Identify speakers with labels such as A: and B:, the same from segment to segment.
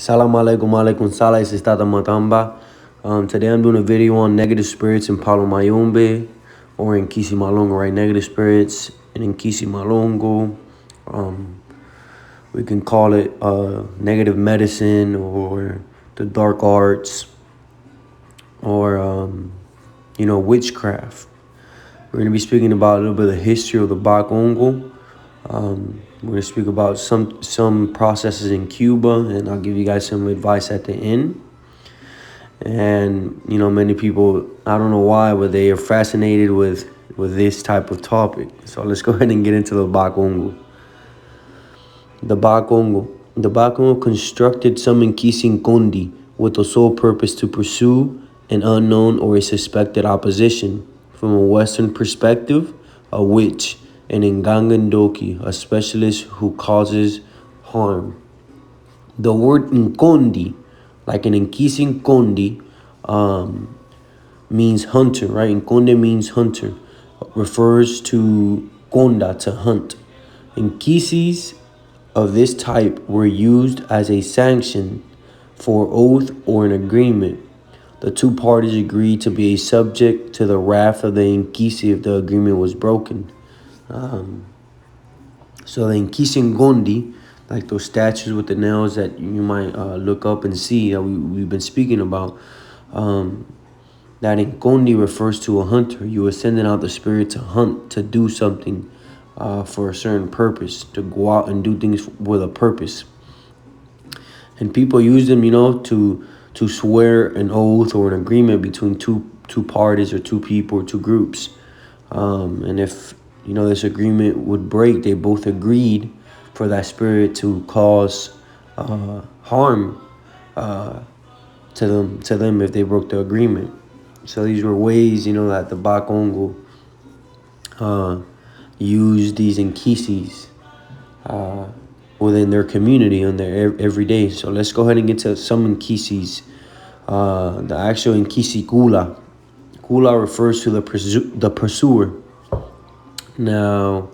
A: Salam alaikum alaikum salam sistata matamba. Today I'm doing a video on negative spirits in Palo Mayombe or in Kisi Malongo, right? Negative spirits and in Kisi Malongo. We can call it negative medicine or the dark arts or, witchcraft. We're going to be speaking about a little bit of the history of the Bakongo. We're going to speak about some processes in Cuba, and I'll give you guys some advice at the end. And, many people, I don't know why, but they are fascinated with this type of topic. So let's go ahead and get into the Bakongo. The Bakongo constructed some Nkisi Kondi with the sole purpose to pursue an unknown or a suspected opposition. From a Western perspective, a witch, an Ndoki, a specialist who causes harm. The word Nkondi, like an Nkisi Kondi, means hunter, right? Nkonde means hunter, refers to Konda, to hunt. Nkisis of this type were used as a sanction for oath or an agreement. The two parties agreed to be subject to the wrath of the Nkisi if the agreement was broken. So the Nkisi Ngondi, like those statues with the nails that you might look up and see that we've been speaking about, that Nkondi refers to a hunter. You are sending out the spirit to hunt, to do something for a certain purpose, to go out and do things with a purpose. And people use them, to swear an oath or an agreement between two parties or two people or two groups. And if, this agreement would break, they both agreed for that spirit to cause harm to them if they broke the agreement. So these were ways, that the Bakongo used these Nkisis within their community on their every day. So let's go ahead and get to some Nkisis. The actual Nkisi Kula. Kula refers to the pursuer. Now,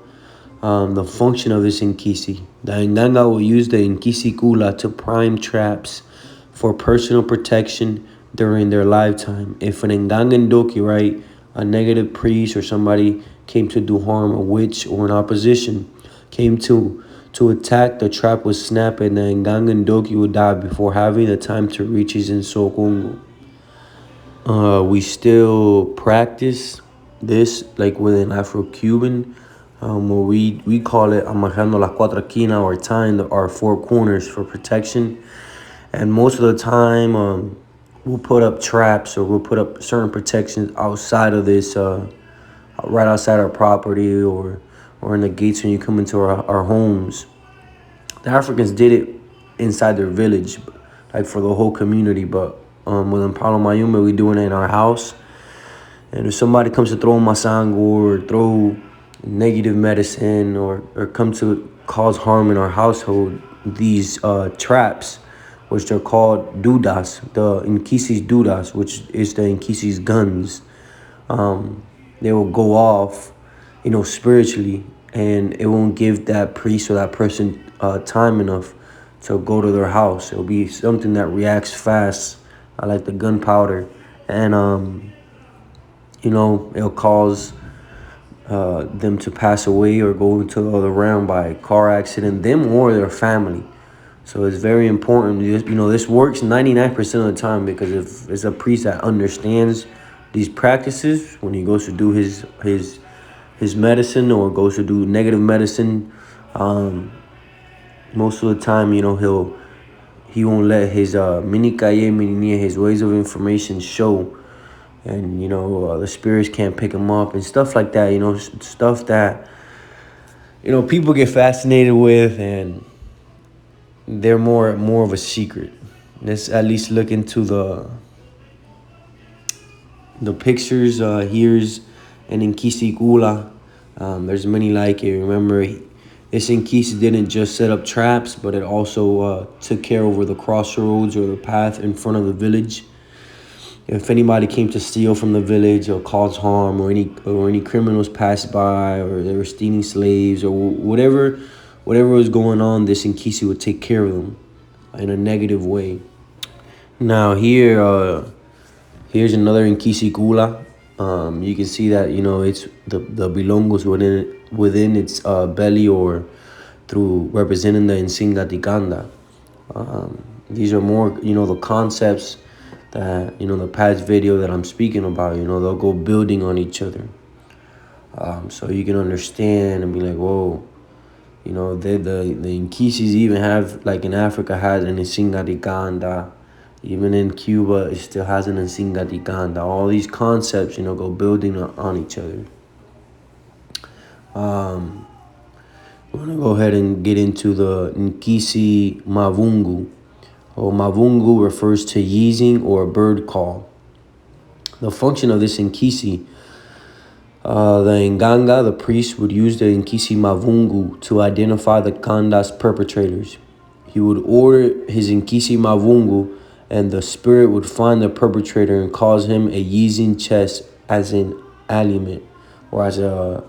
A: the function of this Nkisi. The Nganga will use the Nkisi Kula to prime traps for personal protection during their lifetime. If an Nganga Ndoki, right, a negative priest or somebody came to do harm, a witch or an opposition came to attack, the trap would snap and the Nganga Ndoki would die before having the time to reach his Nsokongo. We still practice this like within Afro-Cuban, where we call it amarrando la cuatro esquinas, or tying our four corners for protection. And most of the time, we'll put up traps or we'll put up certain protections outside of this, right outside our property or in the gates when you come into our homes. The Africans did it inside their village, like for the whole community, but within Palo Mayombe, we doing it in our house. And if somebody comes to throw masango or throw negative medicine or come to cause harm in our household, these traps, which are called dudas, the Nkisi's dudas, which is the Nkisi's guns, they will go off, spiritually, and it won't give that priest or that person time enough to go to their house. It'll be something that reacts fast, like the gunpowder, and it'll cause them to pass away or go into the other realm by car accident, them or their family. So it's very important. This works 99% of the time, because if it's a priest that understands these practices, when he goes to do his medicine or goes to do negative medicine, most of the time, he won't let his his ways of information show, and the spirits can't pick him up and stuff like that. Stuff that people get fascinated with, and they're more of a secret. Let's at least look into the pictures. Here's an Nkisi Kula. There's many like it. Remember, this Nkisi didn't just set up traps, but it also took care over the crossroads or the path in front of the village. If anybody came to steal from the village or cause harm, or any criminals passed by, or they were stealing slaves or whatever was going on, this Nkisi would take care of them. in a negative way. Now here's another Nkisi Gula. You can see that it's the Bilongos within its belly, or through representing the Nsinga Tiganda. These are more the concepts that the past video that I'm speaking about. They'll go building on each other, so you can understand and be like, whoa. The Nkisis even have, like in Africa, has an Nsinga Tiganda. Even in Cuba, it still has an Nsinga Tiganda. All these concepts, go building on each other. We're going to go ahead and get into the Nkisi Mavungu. Mavungu refers to yeezing or a bird call. The function of this Nkisi, the Nganga, the priest, would use the Nkisi Mavungu to identify the Kanda's perpetrators. He would order his Nkisi Mavungu, and the spirit would find the perpetrator and cause him a yeezing chest as an aliment, or as a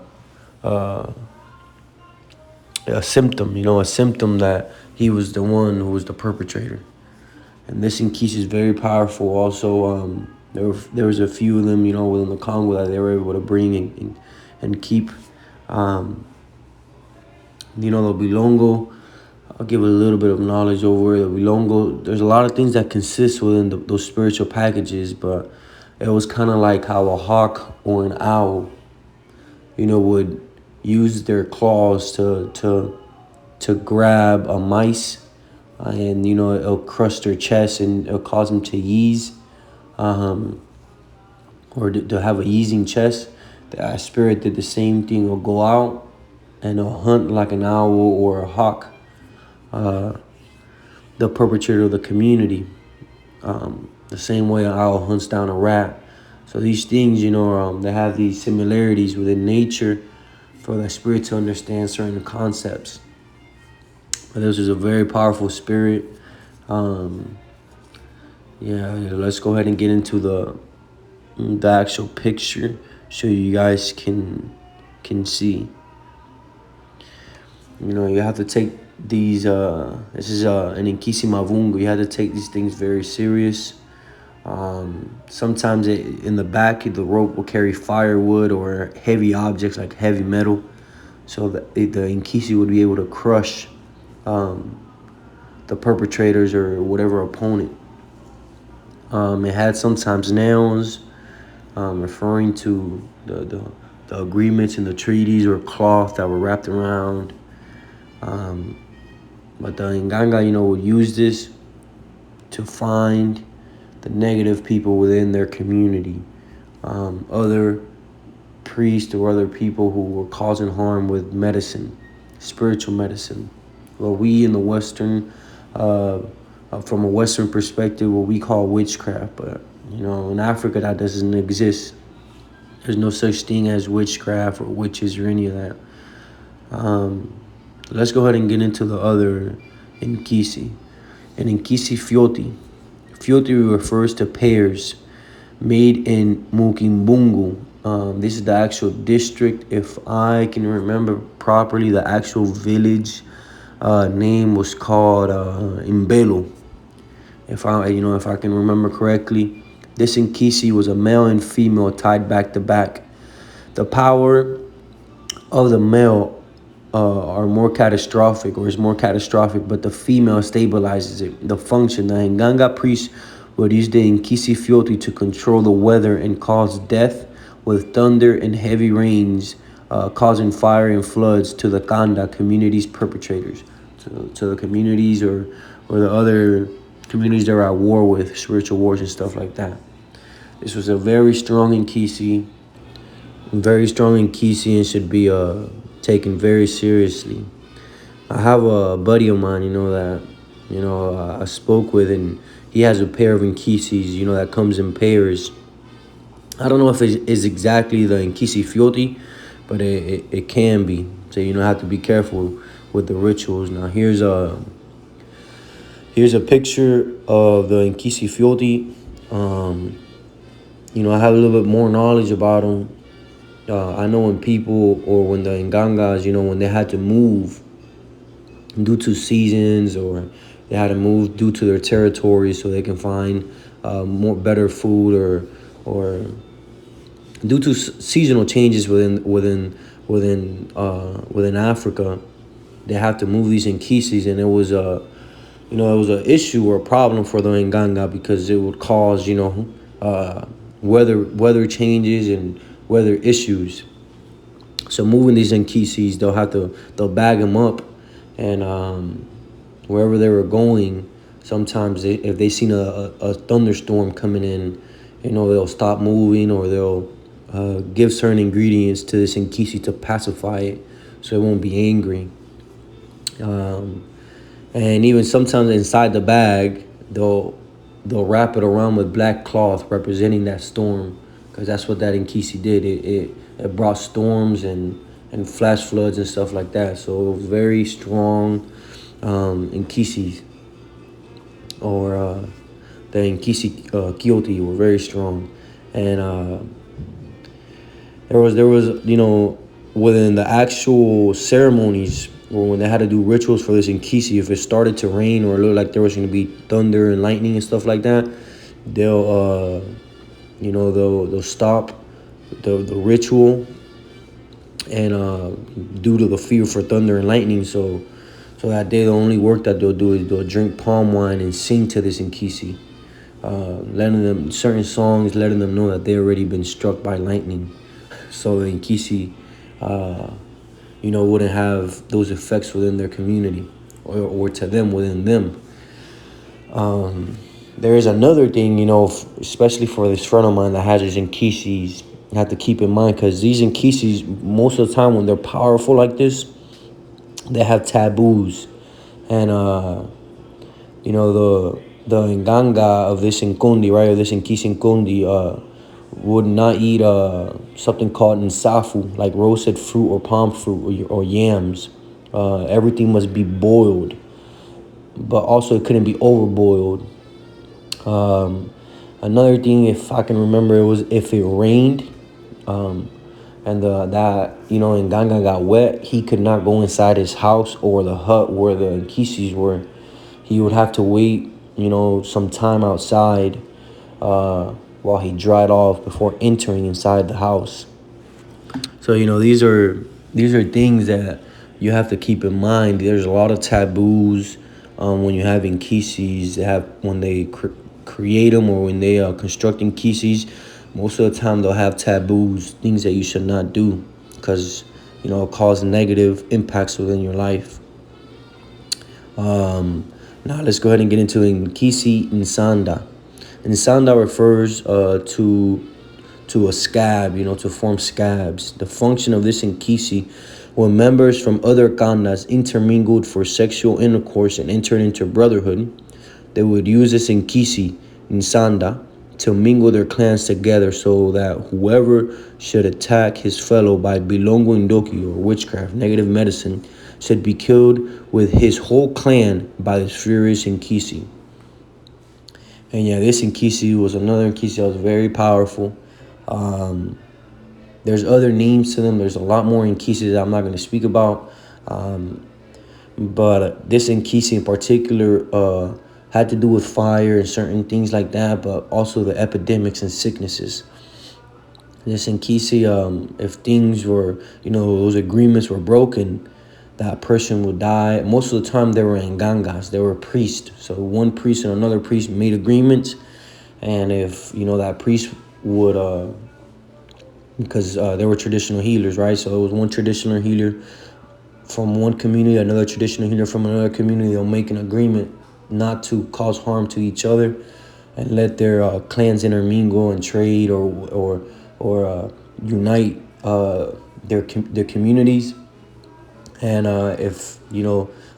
A: symptom, a symptom that he was the one who was the perpetrator. And this Nkisi is very powerful. Also, there was a few of them, within the Congo that they were able to bring and keep. The Bilongo, I'll give a little bit of knowledge over the Bilongo. There's a lot of things that consist within those spiritual packages, but it was kind of like how a hawk or an owl, would use their claws to grab a mice, and it'll crush their chest and it'll cause them to yeeze, or to have a yeezing chest. The spirit did the same thing. It'll go out and it'll hunt like an owl or a hawk, the perpetrator of the community, the same way an owl hunts down a rat. So these things, they have these similarities within nature for the spirit to understand certain concepts. But this is a very powerful spirit. Let's go ahead and get into the actual picture so you guys can see. You have to take these, this is an Nkisi Mavungu. You have to take these things very serious. Sometimes in the back, the rope will carry firewood or heavy objects like heavy metal, so that the Nkisi would be able to crush the perpetrators or whatever opponent. It had sometimes nails, referring to the agreements and the treaties, or cloth that were wrapped around. But the Nganga, would use this to find the negative people within their community, other priests or other people who were causing harm with medicine, spiritual medicine. Well, we in the Western, from a Western perspective, what we call witchcraft, but in Africa that doesn't exist. There's no such thing as witchcraft or witches or any of that. Let's go ahead and get into the other Nkisi. And Nkisi Fioti. Fioti refers to pears made in Mukimbungu. This is the actual district. If I can remember properly, the actual village name was called Imbelo. If I can remember correctly, this Nkisi was a male and female tied back to back. The power of the male are more catastrophic, or is more catastrophic, but the female stabilizes it. The function, the Nganga priest would use the Nkisi Fioti to control the weather and cause death with thunder and heavy rains, causing fire and floods to the Kanda community's perpetrators, to the communities or the other communities that are at war with, spiritual wars and stuff like that. This was a very strong Nkisi, and should be taken very seriously. I have a buddy of mine, that I spoke with, and he has a pair of Nkisis, that comes in pairs. I don't know if it is exactly the Nkisi Fioti, but it can be. So have to be careful with the rituals. Now here's a picture of the Nkisi Fioti. I have a little bit more knowledge about them. I know when people, or when the Ngangas, when they had to move due to seasons, or They had to move due to their territory so they can find more better food, or due to seasonal changes within Africa. They have to move these Nkisis, and it was it was an issue or a problem for the Nganga because it would cause weather changes and weather issues. So moving these Nkisis, they'll bag them up, and wherever they were going, sometimes if they seen a thunderstorm coming in, they'll stop moving, or they'll give certain ingredients to this Nkisi to pacify it so it won't be angry. And even sometimes inside the bag, they'll wrap it around with black cloth representing that storm, because that's what that Nkisi did. It brought storms and flash floods and stuff like that. So it was very strong. Nkisis, or the Nkisi Kioti, were very strong, and there was within the actual ceremonies, or when they had to do rituals for this Nkisi, if it started to rain or it looked like there was going to be thunder and lightning and stuff like that, they'll stop the ritual, and due to the fear for thunder and lightning, so that day the only work that they'll do is they'll drink palm wine and sing to this Nkisi, letting them certain songs, letting them know that they already been struck by lightning, so the Nkisi wouldn't have those effects within their community, or to them, within them. There is another thing, especially for this friend of mine that has his Nkisis, you have to keep in mind, because these Nkisis, most of the time when they're powerful like this, they have taboos. And, the Nganga of this Nkundi, right, or this Nkisi Nkundi, would not eat something called nsafu, like roasted fruit or palm fruit, or yams. Everything must be boiled, but also it couldn't be overboiled. Another thing, if I can remember, it was if it rained, and Nganga got wet, he could not go inside his house or the hut where the Nkisis were. He would have to wait, some time outside, while he dried off before entering inside the house. So these are things that you have to keep in mind. There's a lot of taboos when you're having Nkisis. They have, when they create them, or when they are constructing Nkisis, most of the time they'll have taboos, things that you should not do, because it cause negative impacts within your life. Now let's go ahead and get into Nkisi Nsanda. Nsanda refers to a scab, to form scabs. The function of this Nkisi, when members from other kandas intermingled for sexual intercourse and entered into brotherhood, they would use this Nkisi Nsanda to mingle their clans together, so that whoever should attack his fellow by Bilongo Ndoki, or witchcraft, negative medicine, should be killed with his whole clan by this furious Nkisi. And yeah, this Nkisi was another Nkisi that was very powerful. There's other names to them. There's a lot more Nkisi that I'm not going to speak about. But this Nkisi in particular had to do with fire and certain things like that, but also the epidemics and sicknesses. This Nkisi, if things were, those agreements were broken, that person would die. Most of the time they were Ngangas, they were priests. So one priest and another priest made agreements, and if, that priest would, because they were traditional healers, right? So it was one traditional healer from one community, another traditional healer from another community. They'll make an agreement not to cause harm to each other, and let their clans intermingle and trade, or unite their communities. And if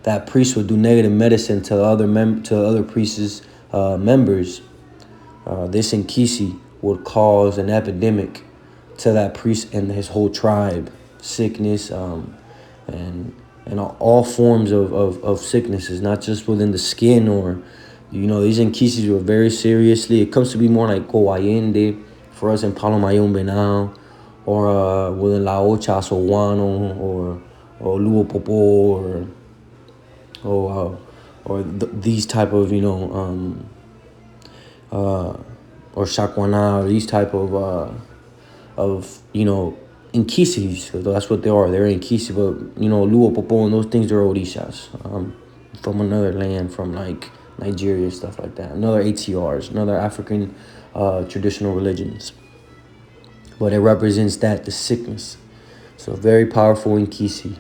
A: that priest would do negative medicine to the other priests' members, this Nkisi would cause an epidemic to that priest and his whole tribe, sickness, and all forms of sicknesses, not just within the skin, or these Nkisis were very seriously. It comes to be more like Kowayende for us in Palo Mayombe now, or within La Ocha Sowano, or Luo Popo, or or these type of, or shakwana, or these type of inkisis. So that's what they are. They're inkisi, but luo popo and those things are orishas, from another land, from like Nigeria, stuff like that. Another ATRs, another African traditional religions. But it represents that, the sickness. So very powerful inkisi.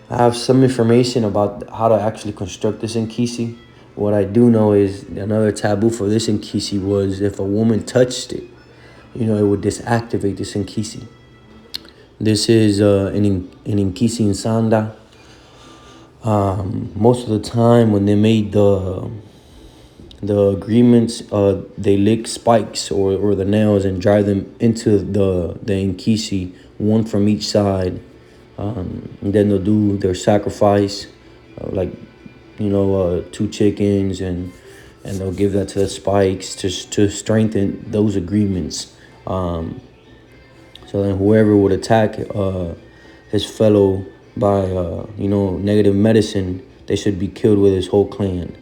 A: I have some information about how to actually construct this inkisi. What I do know is another taboo for this inkisi was if a woman touched it, it would disactivate this inkisi. This is an inkisi in Sanda. Most of the time when they made the agreements, they lick spikes or the nails and drive them into the inkisi, one from each side. And then they'll do their sacrifice, like 2 chickens, and they'll give that to the spikes to strengthen those agreements. So then whoever would attack his fellow by negative medicine, they should be killed with his whole clan.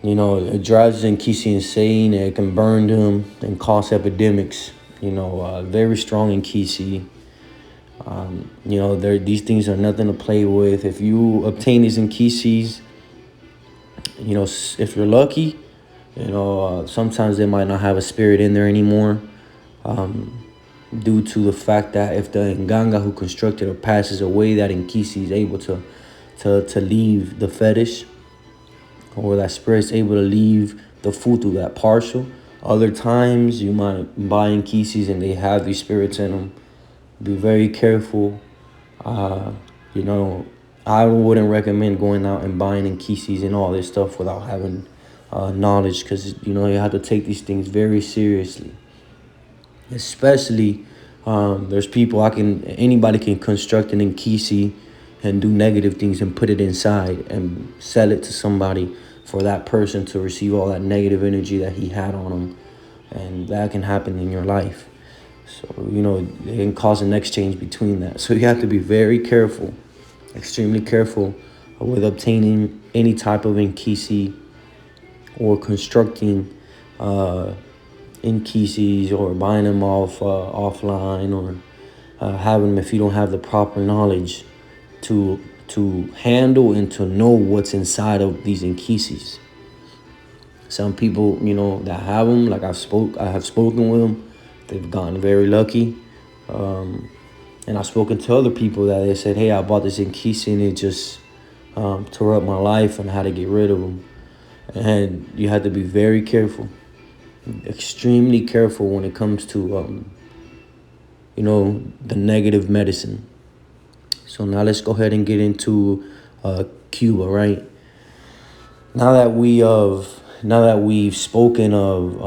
A: It drives Nkisi insane. It can burn them and cause epidemics. Very strong Nkisi. These things are nothing to play with. If you obtain these Nkisis, if you're lucky, sometimes they might not have a spirit in there anymore, due to the fact that if the Nganga who constructed it passes away, that Nkisi is able to leave the fetish, or that spirit's able to leave the futu, that partial. Other times you might buy Nkisis and they have these spirits in them. Be very careful. I wouldn't recommend going out and buying Nkisis and all this stuff without having knowledge, because you have to take these things very seriously. Especially there's people, anybody can construct an Nkisi and do negative things and put it inside and sell it to somebody for that person to receive all that negative energy that he had on him, and that can happen in your life. So it can cause an exchange between that. So you have to be very careful, extremely careful, with obtaining any type of Nkisi or constructing Nkisis, or buying them offline, or having them if you don't have the proper knowledge to handle and to know what's inside of these Nkisis. Some people, that have them, like I have spoken with them, they've gotten very lucky. And I've spoken to other people that they said, hey, I bought this Nkisi and it just tore up my life, and how to get rid of them. And you have to be very careful, extremely careful when it comes to, the negative medicine. So now let's go ahead and get into Cuba, right? Now that we've spoken of,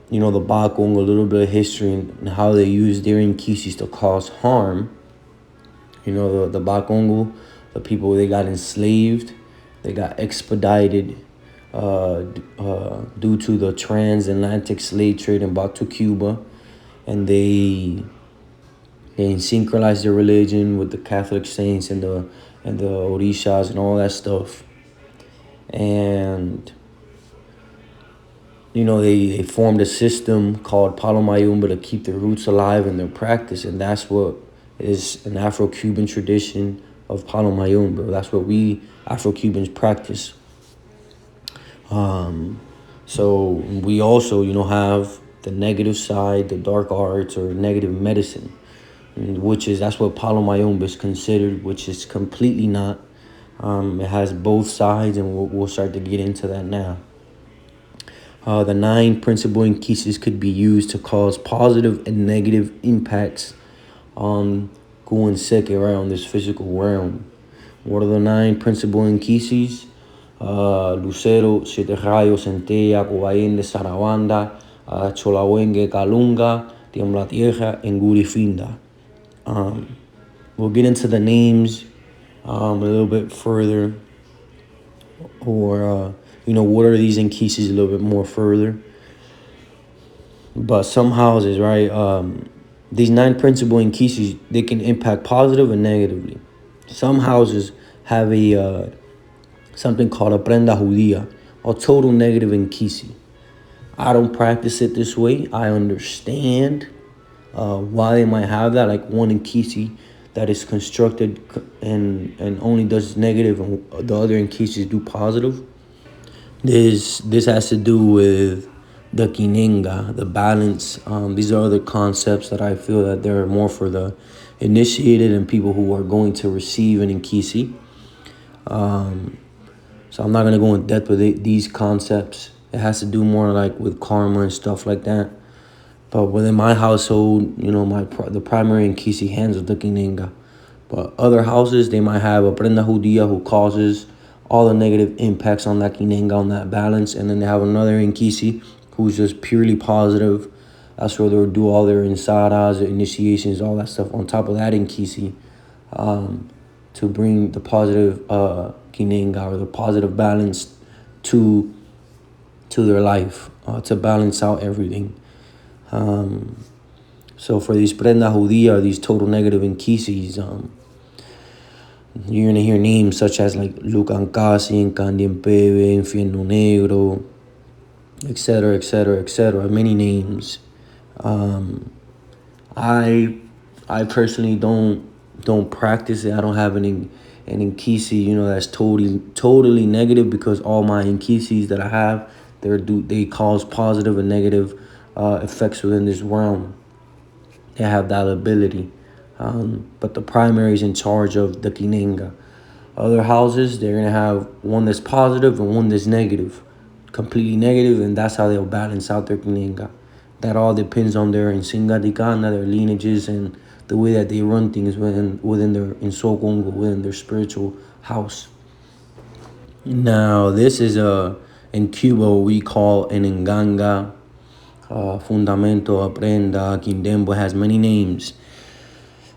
A: the Bakong, a little bit of history and how they use their Nkisis to cause harm. The Bakongo, the people, they got enslaved, they got expedited due to the transatlantic slave trade and brought to Cuba, and they synchronized their religion with the Catholic saints and the Orishas and all that stuff. And they formed a system called Palo Mayombe to keep their roots alive in their practice, and that's what is an Afro-Cuban tradition of Palo Mayombe. That's what we Afro-Cubans practice. So we also, have the negative side, the dark arts or negative medicine, that's what Palo Mayombe is considered, which is completely not. It has both sides, and we'll start to get into that now. The 9 principal Nkisis could be used to cause positive and negative impacts on Kuanseke, right, on this physical realm. What are the 9 principal Nkisis? Lucero, Siete Rayos, Centella, Cubayende, Sarabanda, Cholawenge, Kalunga, Tiembla Tierra, and Gurifinda. We'll get into the names a little bit further, or what are these Nkisis a little bit more further. But some houses, right, These nine principal Nkisi, they can impact positive and negatively. Some houses have a something called a prenda judía, or total negative Nkisi. I don't practice it this way. I understand why they might have that, like one Nkisi that is constructed and only does negative, and the other Nkisis do positive. This has to do with the kinenga, the balance. These are other concepts that I feel that they're more for the initiated and people who are going to receive an Nkisi. So I'm not gonna go in depth with these concepts. It has to do more like with karma and stuff like that. But within my household, the primary Nkisi handles the kinenga. But other houses, they might have a prenda judía who causes all the negative impacts on that kinenga, on that balance. And then they have another Nkisi who's just purely positive. That's where they'll do all their insadas, their initiations, all that stuff on top of that Nkisi to bring the positive kinenga or the positive balance to their life, to balance out everything. So for these prenda judía, these total negative Nkisis, you're gonna hear names such as like Lucancasi, Candiempebe, Infierno Negro, etc., etc., etc. Many names. I personally don't practice it. I don't have an Nkisi, that's totally negative, because all my Nkisis that I have, they cause positive and negative effects within this realm. They have that ability. But the primary is in charge of the kinenga. Other houses, they're gonna have one that's positive and one that's negative, completely negative, and that's how they'll balance out their kinenga. That all depends on their insingatikana, their lineages, and the way that they run things within their insokongo, within their spiritual house. Now, this is in Cuba we call an nganga, fundamento, aprenda, quindembo. It has many names.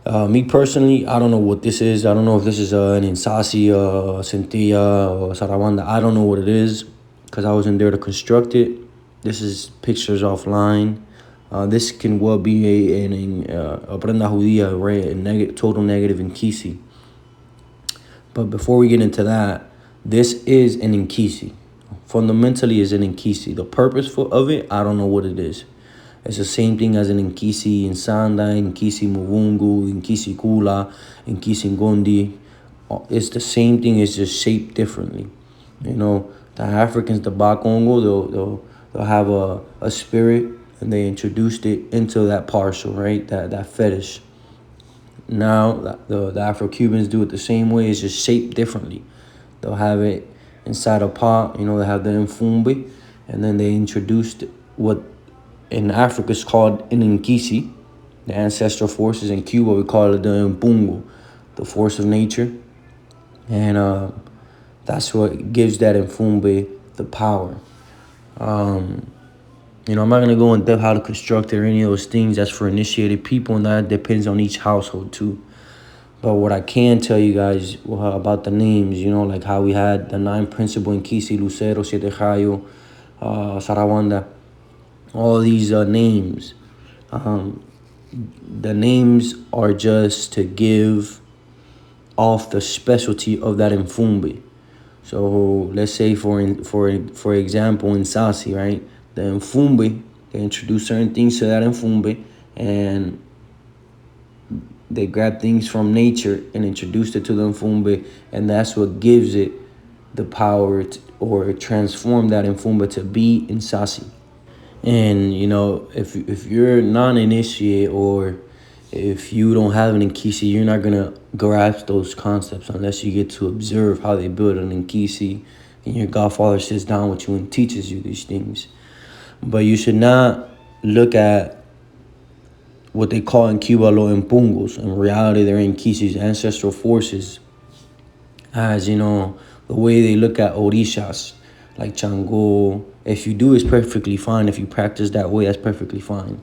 A: Me personally, I don't know what this is. I don't know if this is an Insasi, Centilla, or Sarawanda. I don't know what it is, because I wasn't there to construct it. This is pictures offline. This can well be a prenda judía, right? A total negative Nkisi. But before we get into that, this is an Nkisi. Fundamentally is an Nkisi. The purpose of it, I don't know what it is. It's the same thing as an Nkisi Insanda, Nkisi Muvungu, Nkisi Kula, Nkisi Ngondi. It's the same thing, it's just shaped differently. The Africans, the Bakongo, they'll have a spirit, and they introduced it into that partial, right? That fetish. Now, the Afro-Cubans do it the same way. It's just shaped differently. They'll have it inside a pot, they have the Mfumbe, and then they introduced what in Africa is called an Nkisi, the ancestral forces. In Cuba, we call it the Mpungu, the force of nature. And that's what gives that Mfumbe the power. I'm not going to go in depth how to construct it or any of those things. That's for initiated people, and that depends on each household too. But what I can tell you guys about the names, like how we had the 9 principal Nkisi, Lucero, Siete Rayo, Sarawanda, all these names. The names are just to give off the specialty of that Mfumbe. So let's say for example in Sasi, right? The Mfumbe, they introduce certain things to that Mfumbe, and they grab things from nature and introduce it to the Mfumbe, and that's what gives it the power or transform that Mfumbe to be in Sasi. And if you're non-initiate, or if you don't have an Nkisi, you're not gonna grasp those concepts unless you get to observe how they build an Nkisi, and your godfather sits down with you and teaches you these things. But you should not look at what they call in Cuba los Impungos. In reality, they're Nkisi's ancestral forces, as the way they look at Orishas, like Chango. If you do, it's perfectly fine. If you practice that way, that's perfectly fine.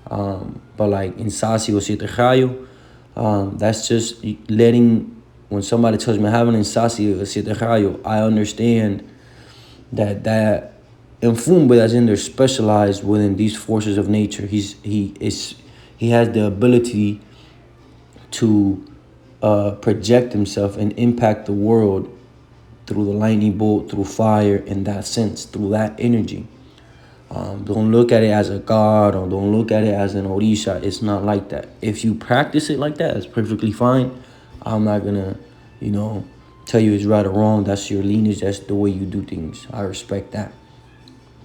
A: But like in Sasi or Siete Rayo, that's just letting, when somebody tells me I have an Insasi or Siete Rayo, I understand that Mfumbe that's in there specialized within these forces of nature. He he has the ability to project himself and impact the world through the lightning bolt, through fire, in that sense, through that energy. Don't look at it as a god, or don't look at it as an orisha. It's not like that. If you practice it like that, it's perfectly fine. I'm not gonna, tell you it's right or wrong. That's your lineage. That's the way you do things. I respect that,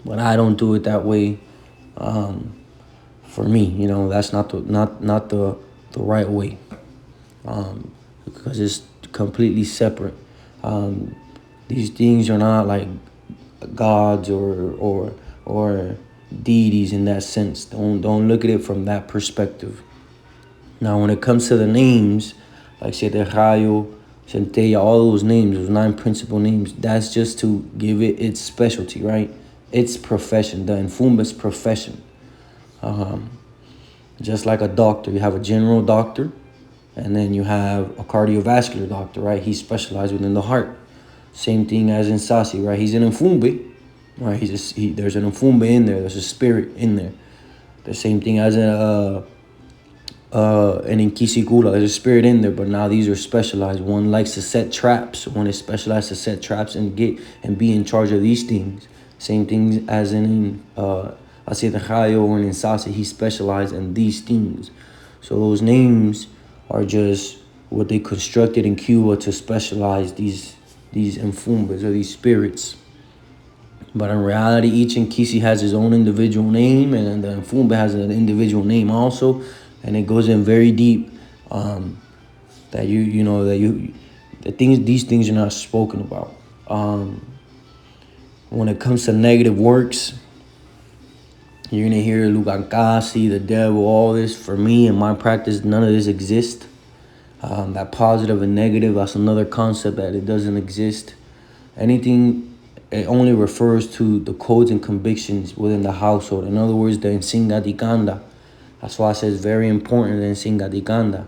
A: but I don't do it that way. For me, that's not the right way, because it's completely separate. These things are not like gods or deities in that sense. Don't look at it from that perspective. Now, when it comes to the names, like Siete Rayo, Centella, all those names, those 9 principal names, that's just to give it its specialty, right? Its profession, the Nfumba's profession. Just like a doctor, you have a general doctor, and then you have a cardiovascular doctor, right? He specializes within the heart. Same thing as in Sasi, right? He's an Mfumbe, right? There's an Mfumbe in there. There's a spirit in there. The same thing as an Inkisikula. There's a spirit in there, but now these are specialized. One likes to set traps. One is specialized to set traps and be in charge of these things. Same things as in Asieta Chayo or in Sasi. He specialized in these things. So those names are just what they constructed in Cuba to specialize these Mfumbas or these spirits. But in reality, each Nkisi has his own individual name, and the Mfumba has an individual name also, and it goes in very deep. These things are not spoken about. When it comes to negative works, you're gonna hear Lugankasi, the devil, all this. For me, in my practice, none of this exists. That positive and negative, that's another concept that it doesn't exist. Anything, it only refers to the codes and convictions within the household. In other words, the Nsingadikanda. That's why I say it's very important, the Nsingadikanda.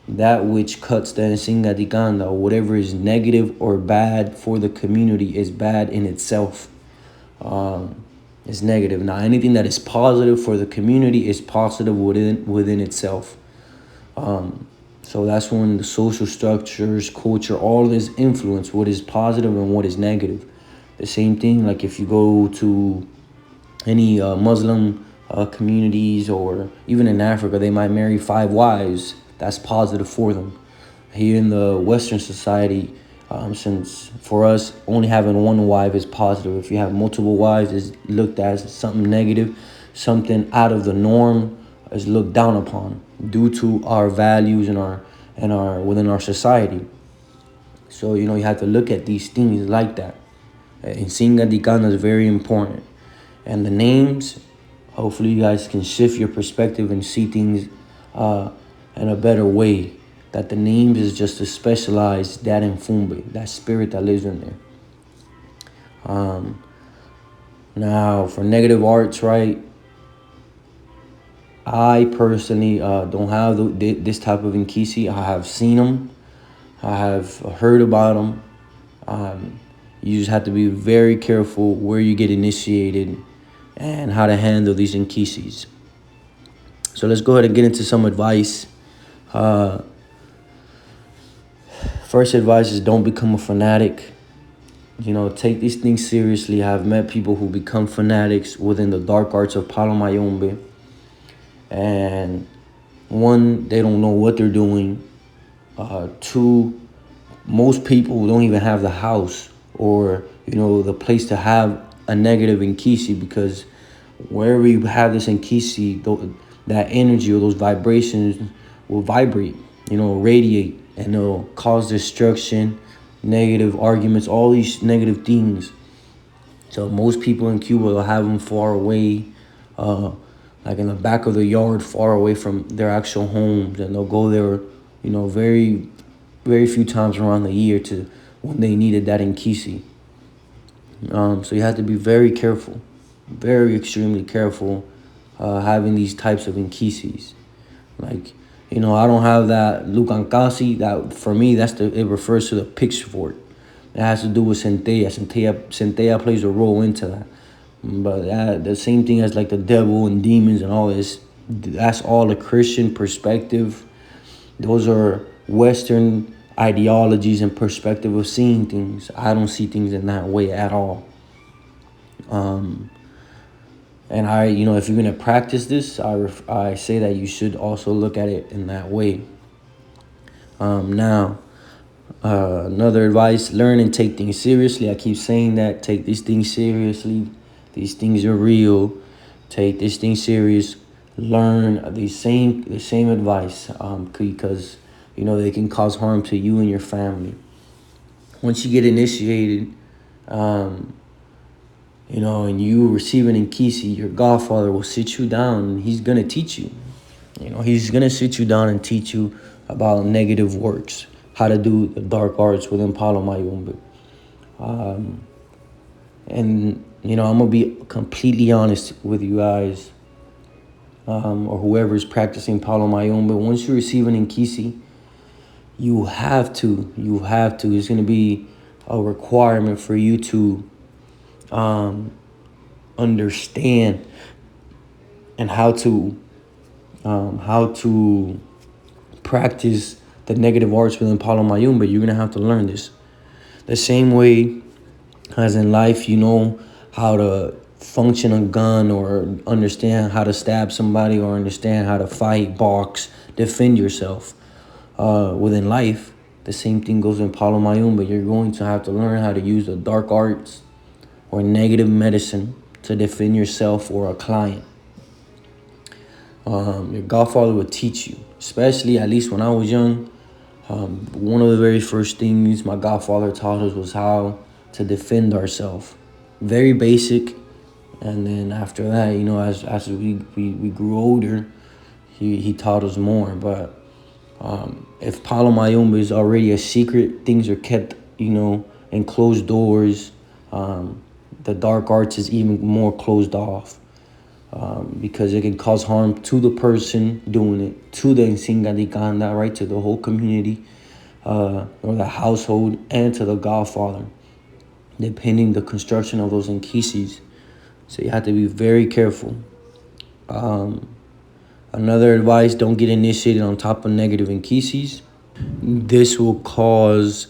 A: That which cuts the Nsingadikanda, or whatever is negative or bad for the community, is bad in itself. It's negative. Now, anything that is positive for the community is positive within itself. So that's when the social structures, culture, all this influence what is positive and what is negative. The same thing, like if you go to any Muslim communities, or even in Africa, they might marry 5 wives. That's positive for them. Here in the Western society, since for us, only having 1 wife is positive. If you have multiple wives, it's looked at as something negative, something out of the norm is looked down upon due to our values and our within our society. So you have to look at these things like that. And Singa Dikana is very important. And the names, hopefully you guys can shift your perspective and see things in a better way. That the names is just to specialize that Mfumbe, that spirit that lives in there. Now, for negative arts, right? I personally don't have this type of Nkisi. I have seen them. I have heard about them. You just have to be very careful where you get initiated and how to handle these Nkisis. So let's go ahead and get into some advice. First advice is don't become a fanatic. Take these things seriously. I've met people who become fanatics within the dark arts of Palo Mayombe. And 1, they don't know what they're doing. 2, most people don't even have the house or, the place to have a negative Nkisi, because wherever you have this Nkisi, that energy or those vibrations will vibrate, radiate, and it'll cause destruction, negative arguments, all these negative things. So most people in Cuba will have them far away, like in the back of the yard, far away from their actual homes, and they'll go there, very, very few times around the year to when they needed that Nkisi. So you have to be very careful, very extremely careful, having these types of Nkisis. Like, I don't have that Lukankasi. That for me, it refers to the pitchfork. It has to do with Centella. Centella plays a role into that. But the same thing as like the devil and demons and all this, That's all a Christian perspective. Those are Western ideologies and perspective of seeing things. I don't see things in that way at all. And if you're gonna practice this, I say that you should also look at it in that way. Now, another advice: learn and take things seriously. I keep saying that. Take these things seriously. These things are real. Take this thing serious. Learn the same advice, because they can cause harm to you and your family. Once you get initiated, and you receive an Nkisi, your godfather will sit you down and he's gonna teach you. He's gonna sit you down and teach you about negative works, how to do the dark arts within Palo Mayombe. And I'm gonna be completely honest with you guys, or whoever's practicing Palo Mayombe. Once you receive an Nkisi, you have to. It's gonna be a requirement for you to understand and how to practice the negative arts within Palo Mayombe. You're gonna have to learn this. The same way as in life, how to function a gun, or understand how to stab somebody, or understand how to fight, box, defend yourself. Within life, the same thing goes in Palo Mayombe. You're going to have to learn how to use the dark arts or negative medicine to defend yourself or a client. Your godfather will teach you, especially at least when I was young. One of the very first things my godfather taught us was how to defend ourselves. Very basic. And then after that, as we grew older, he taught us more. But if Palo Mayombe is already a secret, things are kept, in closed doors. The dark arts is even more closed off, because it can cause harm to the person doing it, to the Nsingadikanda, right, to the whole community, or the household, and to the godfather, depending the construction of those Nkisis. So you have to be very careful. Another advice: don't get initiated on top of negative Nkisis. This will cause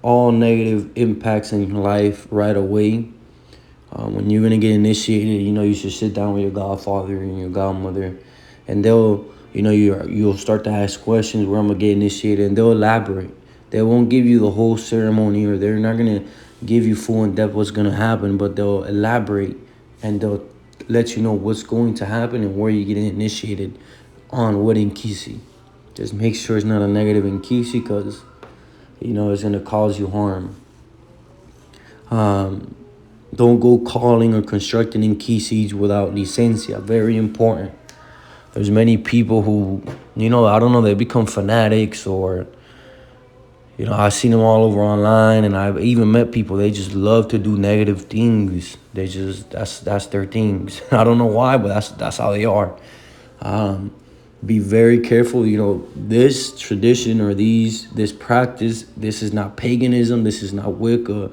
A: all negative impacts in your life right away. When you're gonna get initiated, you should sit down with your godfather and your godmother, and they'll, you'll start to ask questions where I'm gonna get initiated, and they'll elaborate. They won't give you the whole ceremony, or they're not gonna give you full in depth what's gonna happen, but they'll elaborate and they'll let you know what's going to happen and where you get initiated on what Nkisi. Just make sure it's not a negative Nkisi, because it's gonna cause you harm. Don't go calling or constructing Nkisis without licencia. Very important. There's many people who, I don't know, they become fanatics, or, I've seen them all over online, and I've even met people, they just love to do negative things. They just, that's their things. I don't know why, but that's how they are. Be very careful. This tradition, or this practice, this is not paganism. This is not Wicca.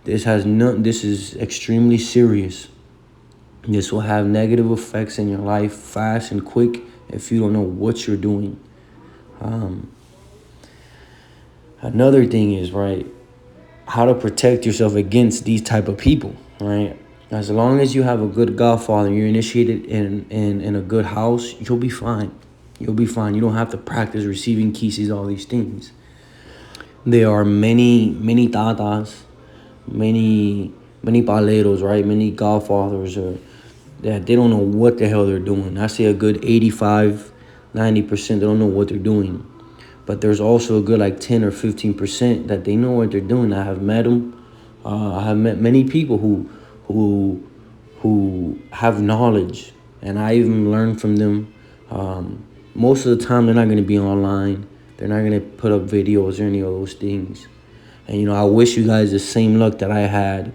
A: This is extremely serious. This will have negative effects in your life fast and quick if you don't know what you're doing. Another thing is, right, how to protect yourself against these type of people, right? As long as you have a good godfather, you're initiated in a good house, you'll be fine. You'll be fine. You don't have to practice receiving kisis, all these things. There are many tatas, many paleros, right? Many godfathers that they don't know what the hell they're doing. I say a good 85, 90%, they don't know what they're doing. But there's also a good 10 or 15% that they know what they're doing. I have met them. I have met many people who have knowledge, and I even learned from them. Most of the time, they're not going to be online. They're not going to put up videos or any of those things. And, I wish you guys the same luck that I had.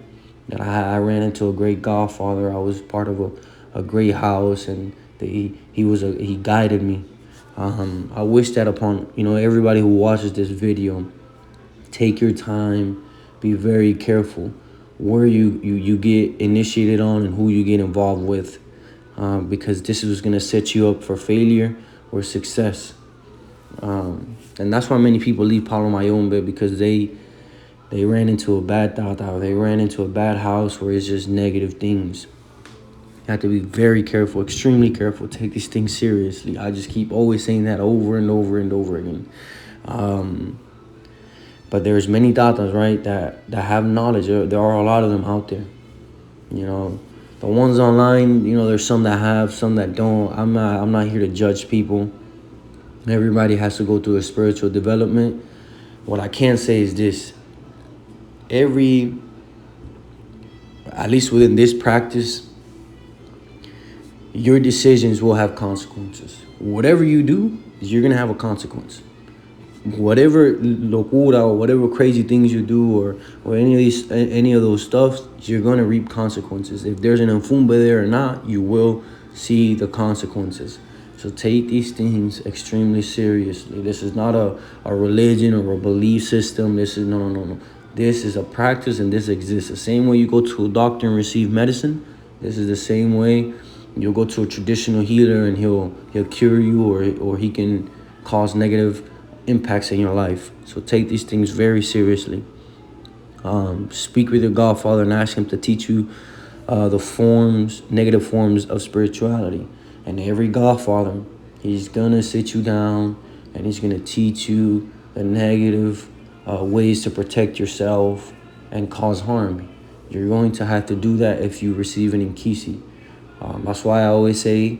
A: That I ran into a great godfather. I was part of a great house, and he guided me. I wish that upon, everybody who watches this video, take your time, be very careful where you get initiated on and who you get involved with. because this is going to set you up for failure or success. And that's why many people leave Palo Mayombe, because they ran into a bad tata. They ran into a bad house where it's just negative things. You have to be very careful, extremely careful. Take these things seriously. I just keep always saying that over and over and over again. But there's many tatas, right, that have knowledge. There are a lot of them out there. You know, the ones online, you know, there's some that have, some that don't. I'm not here to judge people. Everybody has to go through a spiritual development. What I can say is this: at least within this practice, your decisions will have consequences. Whatever you do, you're gonna have a consequence. Whatever locura or whatever crazy things you do, or any of those stuff, you're gonna reap consequences. If there's an enfumbe there or not, you will see the consequences. So take these things extremely seriously. This is not a religion or a belief system. This is no. This is a practice, and this exists. The same way you go to a doctor and receive medicine, this is the same way you'll go to a traditional healer and he'll cure you, or he can cause negative impacts in your life. So take these things very seriously. Speak with your Godfather and ask him to teach you the negative forms of spirituality. And every Godfather, he's gonna sit you down and he's gonna teach you the negative ways to protect yourself and cause harm. You're going to have to do that if you receive an Nkisi. That's why I always say,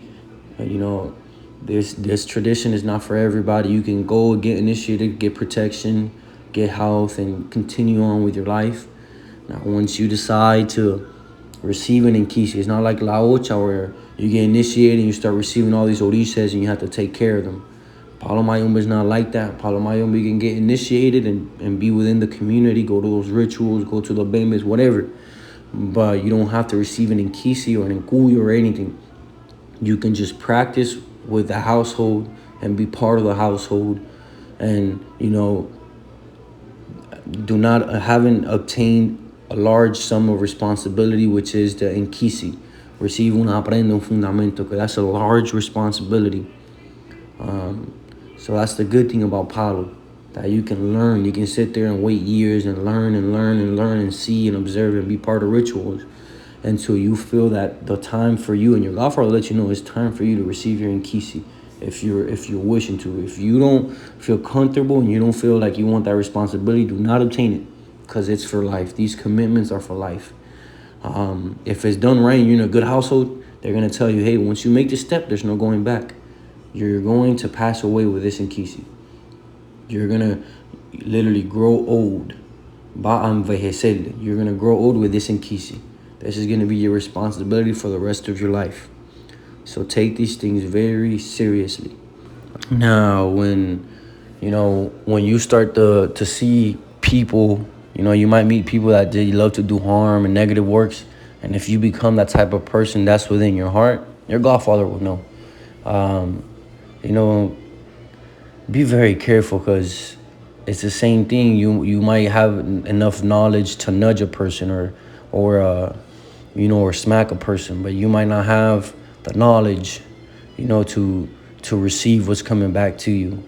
A: you know, this tradition is not for everybody. You can go get initiated, get protection, get health, and continue on with your life. Now, once you decide to receive an Nkisi, it's not like La Ocha where you get initiated and you start receiving all these Orishas and you have to take care of them. Palo Mayombe is not like that. Palo Mayombe, you can get initiated and be within the community, go to those rituals, go to the Bemes, whatever. But you don't have to receive an Nkisi or an Nkuyu or anything. You can just practice with the household and be part of the household, and, you know, haven't obtained a large sum of responsibility, which is the Nkisi. Receive una aprenda un fundamento, because that's a large responsibility. So that's the good thing about Palo, that you can learn. You can sit there and wait years and learn and see and observe and be part of rituals until you feel that the time for you, and your Godfather will let you know it's time for you to receive your Nkisi. If you're wishing to. If you don't feel comfortable and you don't feel like you want that responsibility, do not obtain it, because it's for life. These commitments are for life. If it's done right and you're in a good household, they're going to tell you, hey, once you make this step, there's no going back. You're going to pass away with this Nkisi. You're going to literally grow old. You're going to grow old with this Nkisi. This is going to be your responsibility for the rest of your life. So take these things very seriously. Now, when you start to see people, you might meet people that they love to do harm and negative works. And if you become that type of person that's within your heart, your Godfather will know. Be very careful, because it's the same thing. You might have enough knowledge to nudge a person or smack a person, but you might not have the knowledge, to receive what's coming back to you.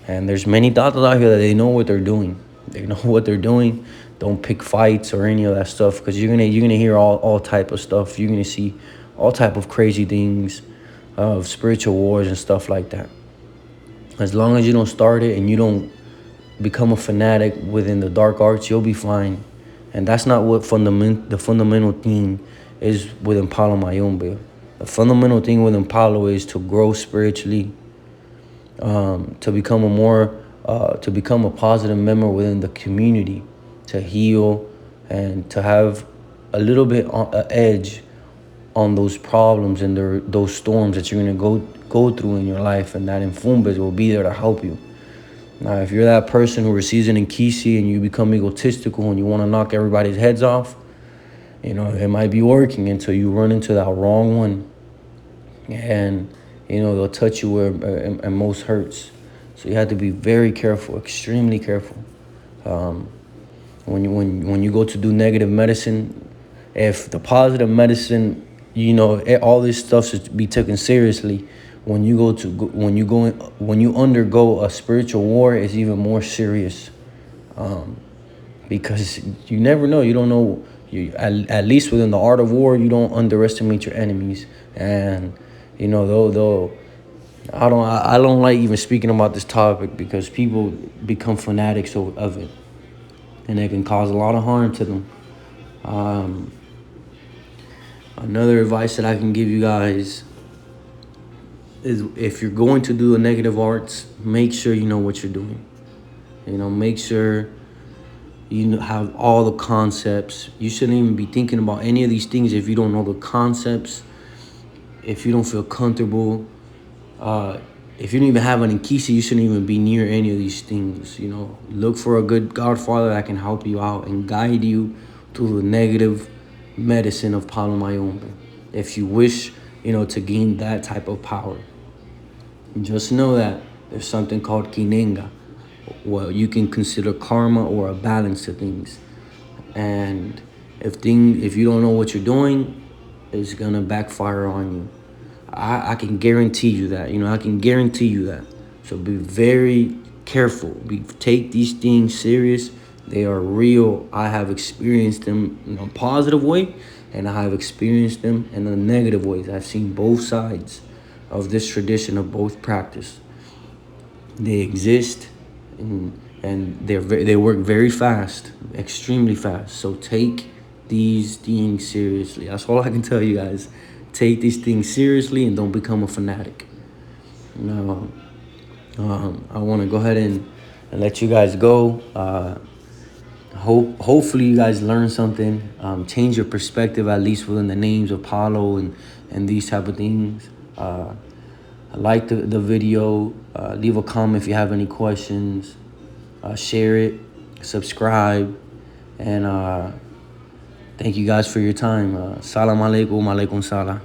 A: And there's many tatas out here that they know what they're doing. They know what they're doing. Don't pick fights or any of that stuff, because you're gonna hear all type of stuff. You're gonna see all type of crazy things, of spiritual wars and stuff like that. As long as you don't start it and you don't become a fanatic within the dark arts, you'll be fine. And that's not what the fundamental thing is within Palo Mayombe. The fundamental thing within Palo is to grow spiritually, to become a positive member within the community, to heal, and to have a little bit an edge on those problems and those storms that you're gonna go through in your life, and that Infumbes will be there to help you. Now, if you're that person who receives an Nkisi and you become egotistical and you want to knock everybody's heads off, it might be working until you run into that wrong one, and they'll touch you where it most hurts. So you have to be very careful, extremely careful. When you go to do negative medicine, if the positive medicine all this stuff should be taken seriously. When you go to when you undergo a spiritual war, it's even more serious, because you never know. You don't know. At least within the art of war, you don't underestimate your enemies. And though I don't like even speaking about this topic, because people become fanatics of it, and it can cause a lot of harm to them. Another advice that I can give you guys is, if you're going to do a negative arts, make sure you know what you're doing. Make sure you have all the concepts. You shouldn't even be thinking about any of these things if you don't know the concepts, if you don't feel comfortable. If you don't even have an Inkisi, you shouldn't even be near any of these things. Look for a good godfather that can help you out and guide you to the negative medicine of Palo Mayombe, if you wish, to gain that type of power. Just know that there's something called kinenga. Well, you can consider karma or a balance to things. And if you don't know what you're doing, it's gonna backfire on you. I can guarantee you that. I can guarantee you that. So be very careful. Take these things serious. They are real. I have experienced them in a positive way, and I have experienced them in a negative ways. I've seen both sides of this tradition, of both practice. They exist, and they work very fast, extremely fast. So take these things seriously. That's all I can tell you guys. Take these things seriously and don't become a fanatic. Now, I want to go ahead and let you guys go. Hopefully you guys learn something, change your perspective, at least within the names of Palo and these type of things. Like the video, leave a comment if you have any questions, share it, subscribe, and thank you guys for your time. Salam alaikum, alaikum salam.